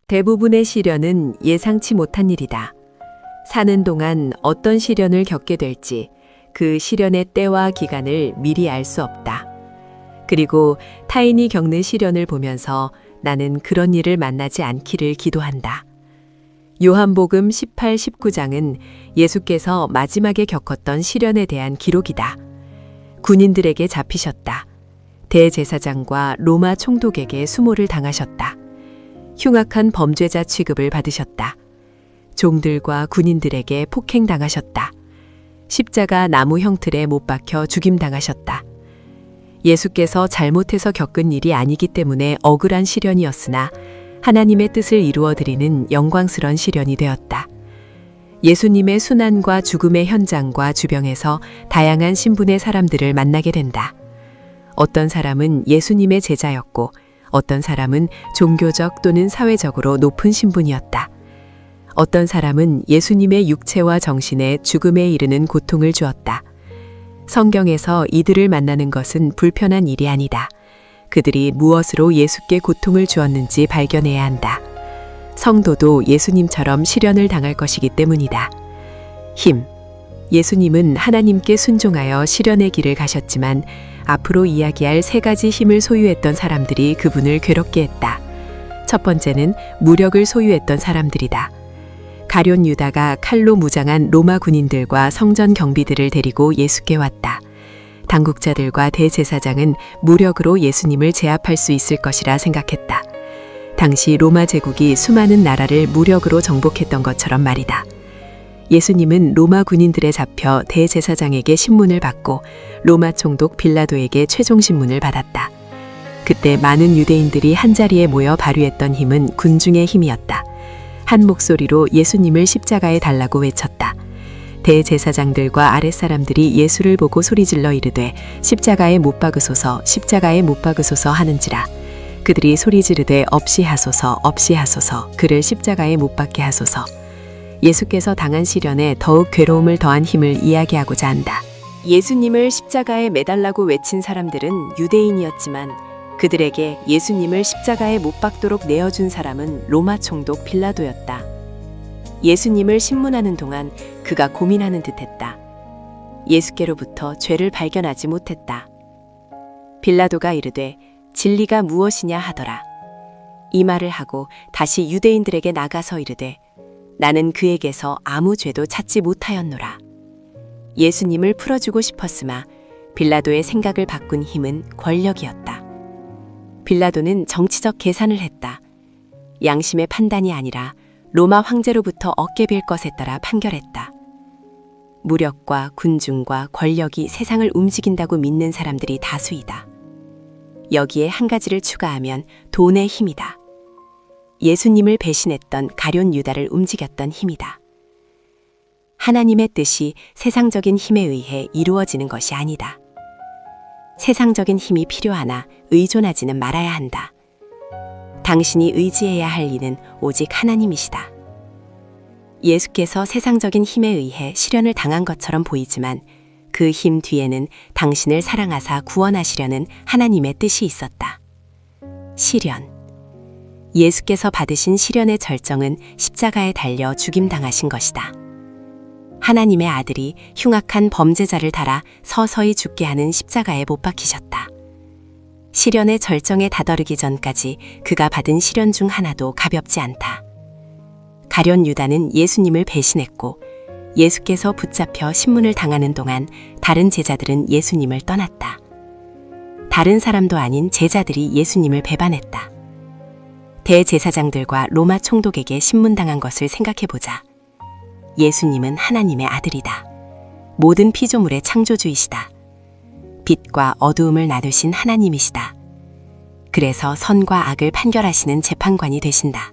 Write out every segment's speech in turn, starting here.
대부분의 시련은 예상치 못한 일이다. 사는 동안 어떤 시련을 겪게 될지 그 시련의 때와 기간을 미리 알 수 없다. 그리고 타인이 겪는 시련을 보면서 나는 그런 일을 만나지 않기를 기도한다. 요한복음 18, 19장은 예수께서 마지막에 겪었던 시련에 대한 기록이다. 군인들에게 잡히셨다. 대제사장과 로마 총독에게 수모를 당하셨다. 흉악한 범죄자 취급을 받으셨다. 종들과 군인들에게 폭행당하셨다. 십자가 나무 형틀에 못 박혀 죽임당하셨다. 예수께서 잘못해서 겪은 일이 아니기 때문에 억울한 시련이었으나 하나님의 뜻을 이루어드리는 영광스러운 시련이 되었다. 예수님의 순환과 죽음의 현장과 주변에서 다양한 신분의 사람들을 만나게 된다. 어떤 사람은 예수님의 제자였고 어떤 사람은 종교적 또는 사회적으로 높은 신분이었다. 어떤 사람은 예수님의 육체와 정신에 죽음에 이르는 고통을 주었다. 성경에서 이들을 만나는 것은 불편한 일이 아니다. 그들이 무엇으로 예수께 고통을 주었는지 발견해야 한다. 성도도 예수님처럼 시련을 당할 것이기 때문이다. 힘. 예수님은 하나님께 순종하여 시련의 길을 가셨지만 앞으로 이야기할 세 가지 힘을 소유했던 사람들이 그분을 괴롭게 했다. 첫 번째는 무력을 소유했던 사람들이다. 가룟 유다가 칼로 무장한 로마 군인들과 성전 경비들을 데리고 예수께 왔다. 당국자들과 대제사장은 무력으로 예수님을 제압할 수 있을 것이라 생각했다. 당시 로마 제국이 수많은 나라를 무력으로 정복했던 것처럼 말이다. 예수님은 로마 군인들에 잡혀 대제사장에게 신문을 받고 로마 총독 빌라도에게 최종 신문을 받았다. 그때 많은 유대인들이 한자리에 모여 발휘했던 힘은 군중의 힘이었다. 한 목소리로 예수님을 십자가에 달라고 외쳤다. 대제사장들과 아랫사람들이 예수를 보고 소리질러 이르되 십자가에 못 박으소서 십자가에 못 박으소서 하는지라. 그들이 소리 지르되 없이 하소서 없이 하소서 그를 십자가에 못 박게 하소서. 예수께서 당한 시련에 더욱 괴로움을 더한 힘을 이야기하고자 한다. 예수님을 십자가에 매달라고 외친 사람들은 유대인이었지만 그들에게 예수님을 십자가에 못 박도록 내어준 사람은 로마 총독 빌라도였다. 예수님을 신문하는 동안 그가 고민하는 듯했다. 예수께로부터 죄를 발견하지 못했다. 빌라도가 이르되 진리가 무엇이냐 하더라. 이 말을 하고 다시 유대인들에게 나가서 이르되 나는 그에게서 아무 죄도 찾지 못하였노라. 예수님을 풀어주고 싶었으나 빌라도의 생각을 바꾼 힘은 권력이었다. 빌라도는 정치적 계산을 했다. 양심의 판단이 아니라 로마 황제로부터 어깨 빌 것에 따라 판결했다. 무력과 군중과 권력이 세상을 움직인다고 믿는 사람들이 다수이다. 여기에 한 가지를 추가하면 돈의 힘이다. 예수님을 배신했던 가룟 유다를 움직였던 힘이다. 하나님의 뜻이 세상적인 힘에 의해 이루어지는 것이 아니다. 세상적인 힘이 필요하나 의존하지는 말아야 한다. 당신이 의지해야 할 이는 오직 하나님이시다. 예수께서 세상적인 힘에 의해 시련을 당한 것처럼 보이지만 그 힘 뒤에는 당신을 사랑하사 구원하시려는 하나님의 뜻이 있었다. 시련. 예수께서 받으신 시련의 절정은 십자가에 달려 죽임당하신 것이다. 하나님의 아들이 흉악한 범죄자를 달아 서서히 죽게 하는 십자가에 못 박히셨다. 시련의 절정에 다다르기 전까지 그가 받은 시련 중 하나도 가볍지 않다. 가룟 유다는 예수님을 배신했고 예수께서 붙잡혀 신문을 당하는 동안 다른 제자들은 예수님을 떠났다. 다른 사람도 아닌 제자들이 예수님을 배반했다. 대제사장들과 로마 총독에게 신문당한 것을 생각해보자. 예수님은 하나님의 아들이다. 모든 피조물의 창조주이시다. 빛과 어두움을 나누신 하나님이시다. 그래서 선과 악을 판결하시는 재판관이 되신다.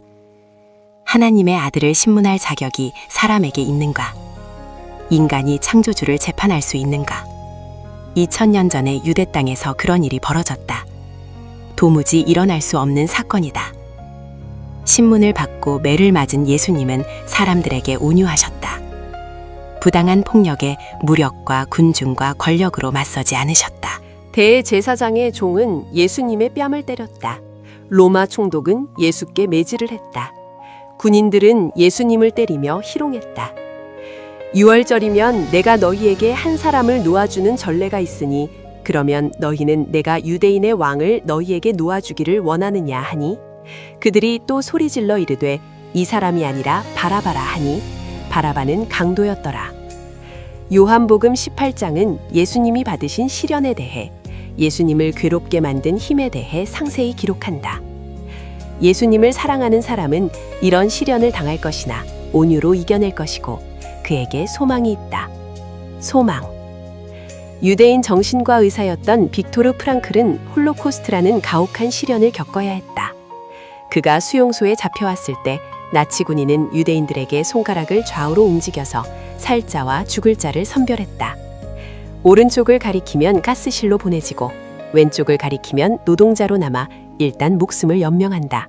하나님의 아들을 신문할 자격이 사람에게 있는가? 인간이 창조주를 재판할 수 있는가? 2000년 전에 유대 땅에서 그런 일이 벌어졌다. 도무지 일어날 수 없는 사건이다. 신문을 받고 매를 맞은 예수님은 사람들에게 온유하셨다. 부당한 폭력에 무력과 군중과 권력으로 맞서지 않으셨다. 대제사장의 종은 예수님의 뺨을 때렸다. 로마 총독은 예수께 매질을 했다. 군인들은 예수님을 때리며 희롱했다. 6월절이면 내가 너희에게 한 사람을 놓아주는 전례가 있으니 그러면 너희는 내가 유대인의 왕을 너희에게 놓아주기를 원하느냐 하니 그들이 또 소리질러 이르되 이 사람이 아니라 바라바라 하니 바라바는 강도였더라. 요한복음 18장은 예수님이 받으신 시련에 대해 예수님을 괴롭게 만든 힘에 대해 상세히 기록한다. 예수님을 사랑하는 사람은 이런 시련을 당할 것이나 온유로 이겨낼 것이고 그에게 소망이 있다. 소망. 유대인 정신과 의사였던 빅토르 프랑클은 홀로코스트라는 가혹한 시련을 겪어야 했다. 그가 수용소에 잡혀왔을 때 나치 군인은 유대인들에게 손가락을 좌우로 움직여서 살 자와 죽을 자를 선별했다. 오른쪽을 가리키면 가스실로 보내지고 왼쪽을 가리키면 노동자로 남아 일단 목숨을 연명한다.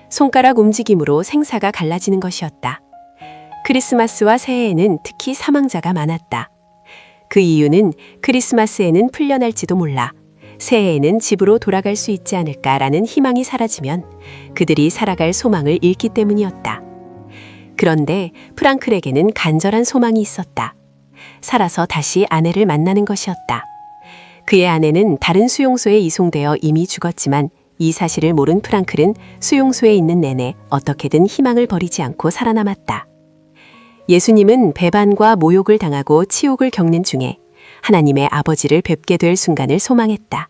손가락 움직임으로 생사가 갈라지는 것이었다. 크리스마스와 새해에는 특히 사망자가 많았다. 그 이유는 크리스마스에는 풀려날지도 몰라 새해에는 집으로 돌아갈 수 있지 않을까라는 희망이 사라지면 그들이 살아갈 소망을 잃기 때문이었다. 그런데 프랑클에게는 간절한 소망이 있었다. 살아서 다시 아내를 만나는 것이었다. 그의 아내는 다른 수용소에 이송되어 이미 죽었지만 이 사실을 모른 프랑클은 수용소에 있는 내내 어떻게든 희망을 버리지 않고 살아남았다. 예수님은 배반과 모욕을 당하고 치욕을 겪는 중에 하나님의 아버지를 뵙게 될 순간을 소망했다.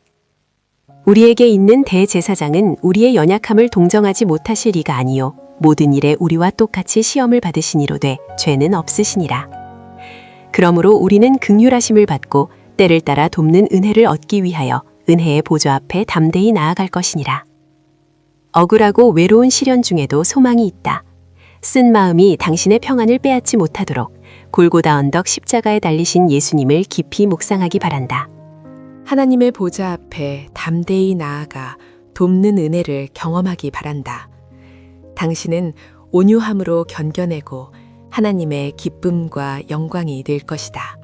우리에게 있는 대제사장은 우리의 연약함을 동정하지 못하실 이가 아니요 모든 일에 우리와 똑같이 시험을 받으시니로되 죄는 없으시니라. 그러므로 우리는 긍휼하심을 받고 때를 따라 돕는 은혜를 얻기 위하여 은혜의 보좌 앞에 담대히 나아갈 것이니라. 억울하고 외로운 시련 중에도 소망이 있다. 쓴 마음이 당신의 평안을 빼앗지 못하도록 골고다 언덕 십자가에 달리신 예수님을 깊이 묵상하기 바란다. 하나님의 보좌 앞에 담대히 나아가 돕는 은혜를 경험하기 바란다. 당신은 온유함으로 견뎌내고 하나님의 기쁨과 영광이 될 것이다.